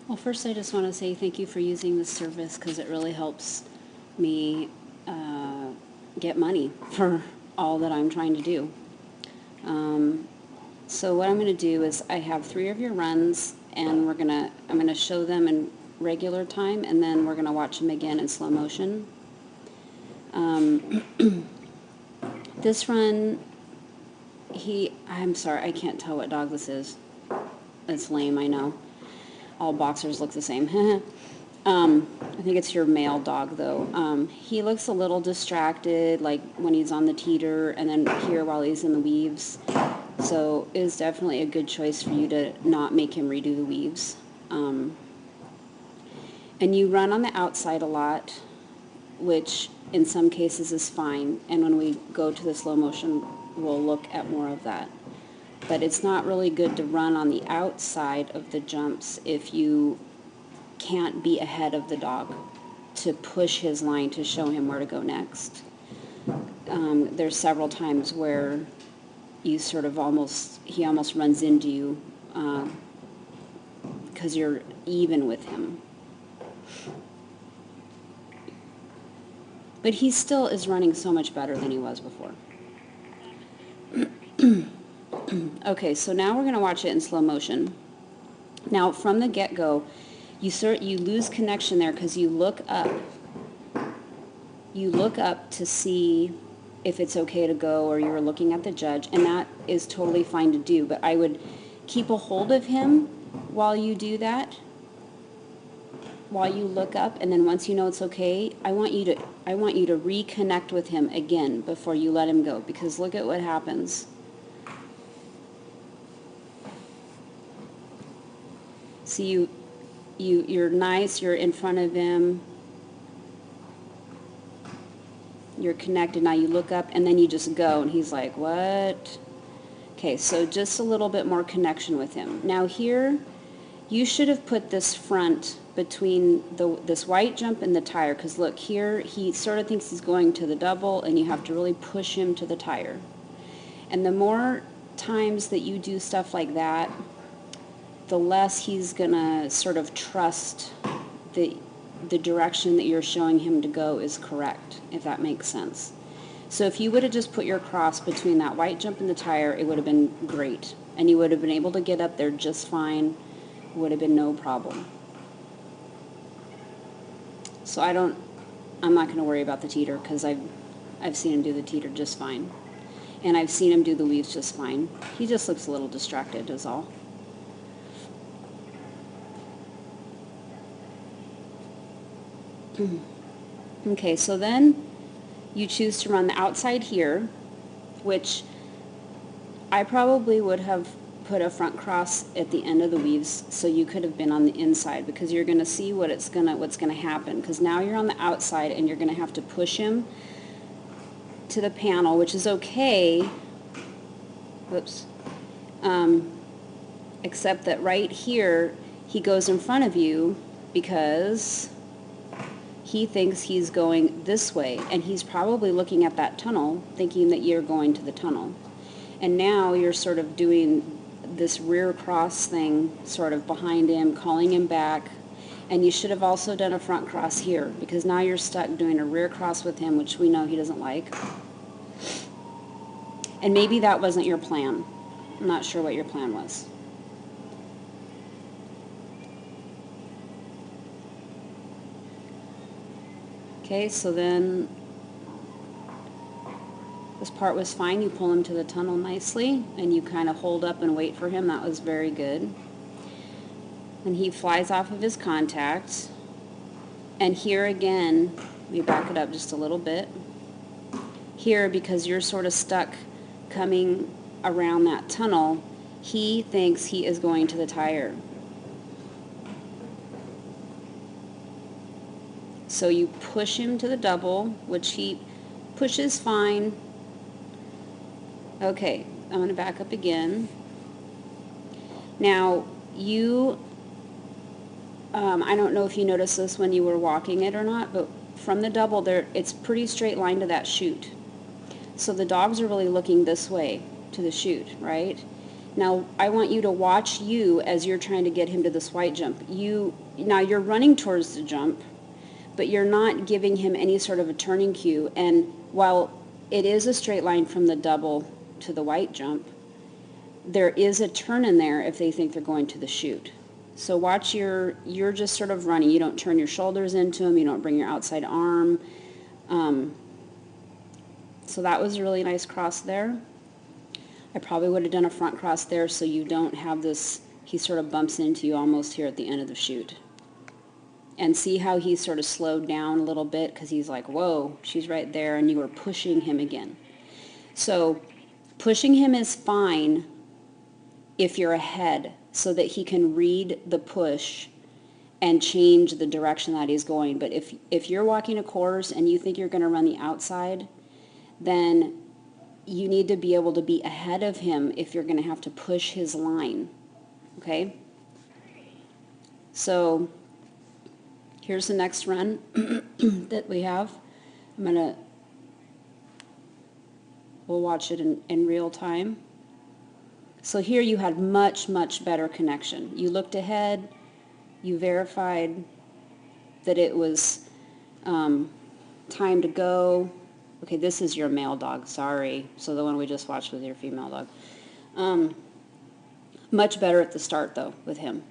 Well, first I just want to say thank you for using this service because it really helps me get money for all that I'm trying to do. So what I'm going to do is I have 3 of your runs, and I'm gonna show them in regular time, and then we're going to watch them again in slow motion. This run, I'm sorry, I can't tell what dog this is. It's lame, I know. All boxers look the same. I think it's your male dog, though. He looks a little distracted, like when he's on the teeter, and then here while he's in the weaves. So it is definitely a good choice for you to not make him redo the weaves. And you run on the outside a lot, which in some cases is fine. And when we go to the slow motion, we'll look at more of that. But it's not really good to run on the outside of the jumps if you can't be ahead of the dog to push his line to show him where to go next. There's several times where you sort of he almost runs into you because you're even with him. But he still is running so much better than he was before. Okay, so now we're going to watch it in slow motion. Now, from the get-go, you lose connection there because you look up. You look up to see if it's okay to go, or you're looking at the judge, and that is totally fine to do. But I would keep a hold of him while you do that, while you look up, and then once you know it's okay, I want you to reconnect with him again before you let him go, because look at what happens. See, you're nice, you're in front of him, you're connected, now you look up, and then you just go, and he's like, what? Okay, so just a little bit more connection with him. Now here, you should have put this front between this white jump and the tire, because look, here he sort of thinks he's going to the double, and you have to really push him to the tire. And the more times that you do stuff like that, the less he's going to sort of trust the direction that you're showing him to go is correct, if that makes sense. So if you would have just put your cross between that white jump and the tire, it would have been great. And you would have been able to get up there just fine. It would have been no problem. So I'm not going to worry about the teeter, because I've seen him do the teeter just fine. And I've seen him do the weaves just fine. He just looks a little distracted is all. Okay, so then you choose to run the outside here, which I probably would have put a front cross at the end of the weaves so you could have been on the inside, because you're going to see what's going to happen, because now you're on the outside and you're going to have to push him to the panel, which is okay. Whoops. Except that right here he goes in front of you because he thinks he's going this way, and he's probably looking at that tunnel thinking that you're going to the tunnel. And now you're sort of doing this rear cross thing sort of behind him, calling him back. And you should have also done a front cross here, because now you're stuck doing a rear cross with him, which we know he doesn't like. And maybe that wasn't your plan. I'm not sure what your plan was. Okay, so then this part was fine. You pull him to the tunnel nicely, and you kind of hold up and wait for him. That was very good. And he flies off of his contacts. And here again, let me back it up just a little bit. Here, because you're sort of stuck coming around that tunnel, he thinks he is going to the tire. So you push him to the double, which he pushes fine. Okay, I'm going to back up again. Now, I don't know if you noticed this when you were walking it or not, but from the double there, it's pretty straight line to that chute. So the dogs are really looking this way to the chute, right? Now, I want you to watch you as you're trying to get him to this white jump. Now you're running towards the jump, but you're not giving him any sort of a turning cue. And while it is a straight line from the double to the white jump, there is a turn in there if they think they're going to the chute. So watch you're just sort of running. You don't turn your shoulders into him. You don't bring your outside arm. So that was a really nice cross there. I probably would have done a front cross there so you don't have this, he sort of bumps into you almost here at the end of the chute. And see how he's sort of slowed down a little bit because he's like, whoa, she's right there, and you are pushing him again. So pushing him is fine if you're ahead so that he can read the push and change the direction that he's going. But if you're walking a course and you think you're going to run the outside, then you need to be able to be ahead of him if you're going to have to push his line, okay? So here's the next run that we have. We'll watch it in real time. So here you had much, much better connection. You looked ahead, you verified that it was time to go. Okay, this is your male dog, sorry. So the one we just watched was your female dog. Much better at the start, though, with him.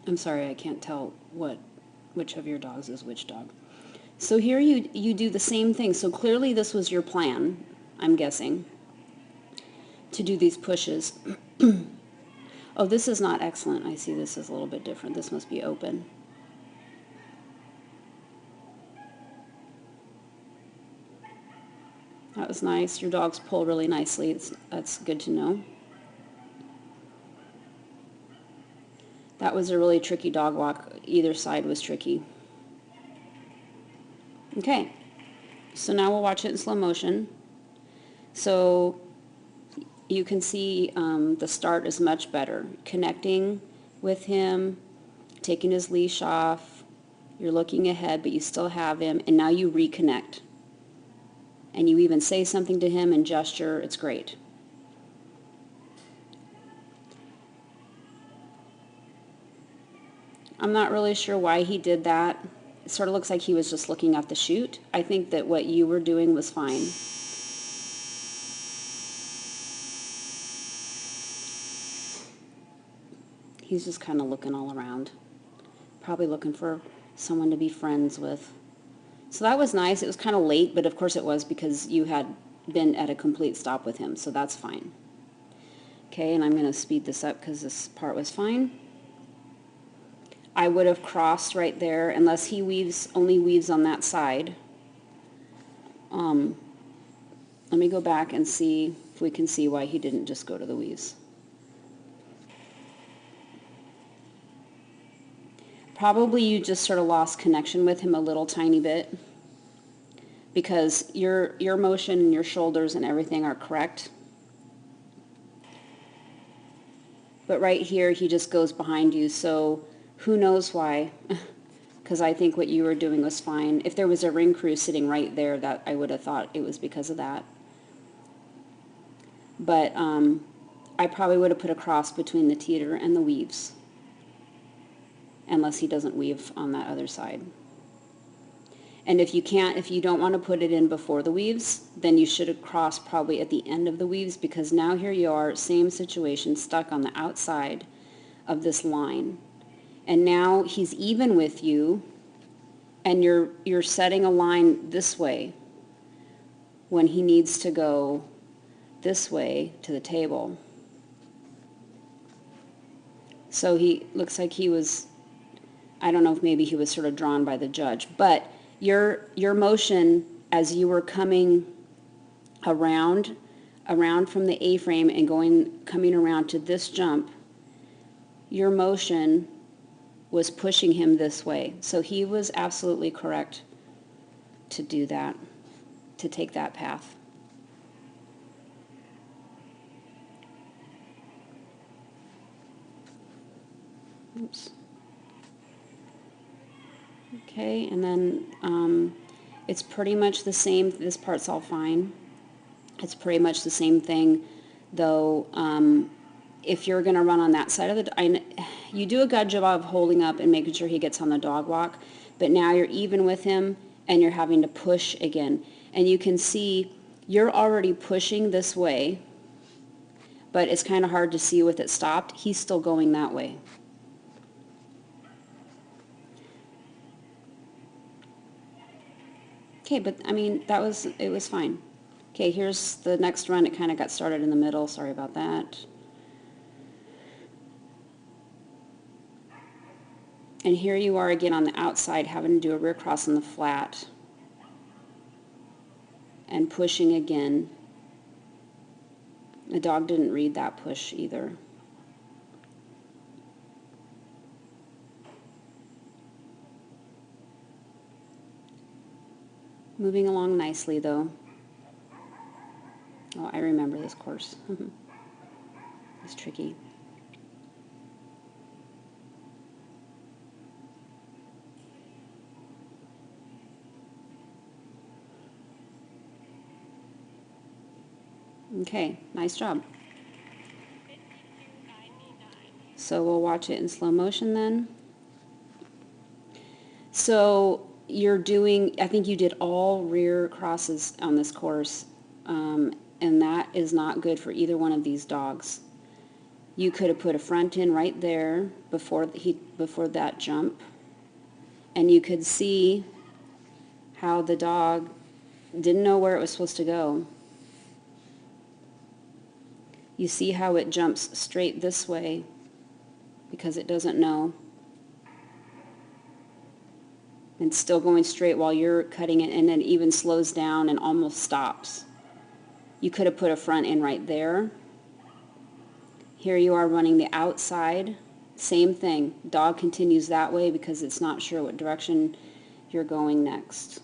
I'm sorry, I can't tell which of your dogs is which dog. So here you do the same thing. So clearly this was your plan, I'm guessing, to do these pushes. Oh, this is not excellent. I see this is a little bit different. This must be open. That was nice. Your dogs pull really nicely. That's good to know. That was a really tricky dog walk. Either side was tricky. Okay, so now we'll watch it in slow motion. So you can see the start is much better. Connecting with him, taking his leash off, you're looking ahead, but you still have him, and now you reconnect. And you even say something to him and gesture. It's great. I'm not really sure why he did that. It sort of looks like he was just looking at the chute. I think that what you were doing was fine. He's just kind of looking all around. Probably looking for someone to be friends with. So that was nice. It was kind of late, but of course it was because you had been at a complete stop with him, so that's fine. Okay, and I'm going to speed this up because this part was fine. I would have crossed right there unless he only weaves on that side. Let me go back and see if we can see why he didn't just go to the weaves. Probably you just sort of lost connection with him a little tiny bit because your motion and your shoulders and everything are correct. But right here he just goes behind you, so who knows why, because I think what you were doing was fine. If there was a ring crew sitting right there, that I would have thought it was because of that. But I probably would have put a cross between the teeter and the weaves, unless he doesn't weave on that other side. And if you don't want to put it in before the weaves, then you should have crossed probably at the end of the weaves, because now here you are, same situation, stuck on the outside of this line. And now he's even with you, and you're setting a line this way when he needs to go this way to the table. So he looks like he was, I don't know if maybe he was sort of drawn by the judge, but your motion as you were coming around from the A-frame and coming around to this jump, your motion was pushing him this way. So he was absolutely correct to do that, to take that path. Oops. Okay, and then it's pretty much the same. This part's all fine. It's pretty much the same thing, though. If you're going to run on that side of the, you do a good job of holding up and making sure he gets on the dog walk, but now you're even with him and you're having to push again. And you can see you're already pushing this way, but it's kind of hard to see with it stopped. He's still going that way. Okay, but I mean, it was fine. Okay, here's the next run. It kind of got started in the middle. Sorry about that. And here you are again on the outside having to do a rear cross on the flat and pushing again. The dog didn't read that push either. Moving along nicely though. Oh, I remember this course. It's tricky. Okay, nice job. So we'll watch it in slow motion then. So you're doing, I think you did all rear crosses on this course, and that is not good for either one of these dogs. You could have put a front in right there before that jump, and you could see how the dog didn't know where it was supposed to go. You see how it jumps straight this way because it doesn't know. And still going straight while you're cutting it, and then even slows down and almost stops. You could have put a front in right there. Here you are running the outside. Same thing. Dog continues that way because it's not sure what direction you're going next.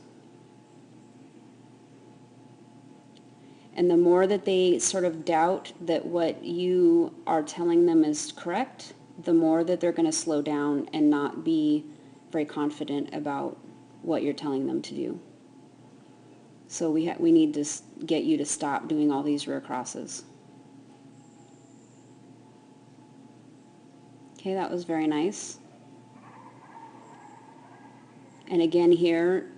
And the more that they sort of doubt that what you are telling them is correct, the more that they're going to slow down and not be very confident about what you're telling them to do. So we need to get you to stop doing all these rear crosses. Okay, that was very nice. And again here,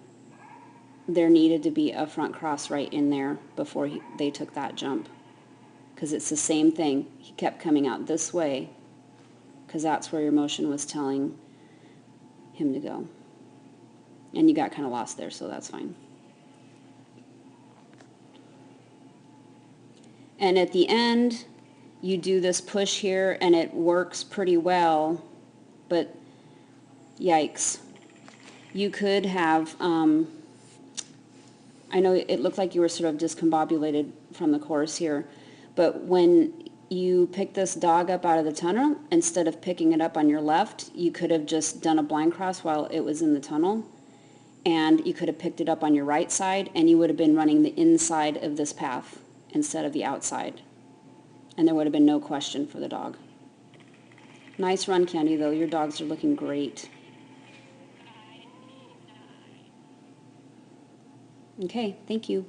there needed to be a front cross right in there before they took that jump, because it's the same thing. He kept coming out this way because that's where your motion was telling him to go. And you got kind of lost there, so that's fine. And at the end, you do this push here, and it works pretty well, but yikes. You could have, I know it looked like you were sort of discombobulated from the course here, but when you pick this dog up out of the tunnel, instead of picking it up on your left, you could have just done a blind cross while it was in the tunnel, and you could have picked it up on your right side, and you would have been running the inside of this path instead of the outside, and there would have been no question for the dog. Nice run, Candy, though. Your dogs are looking great. Okay, thank you.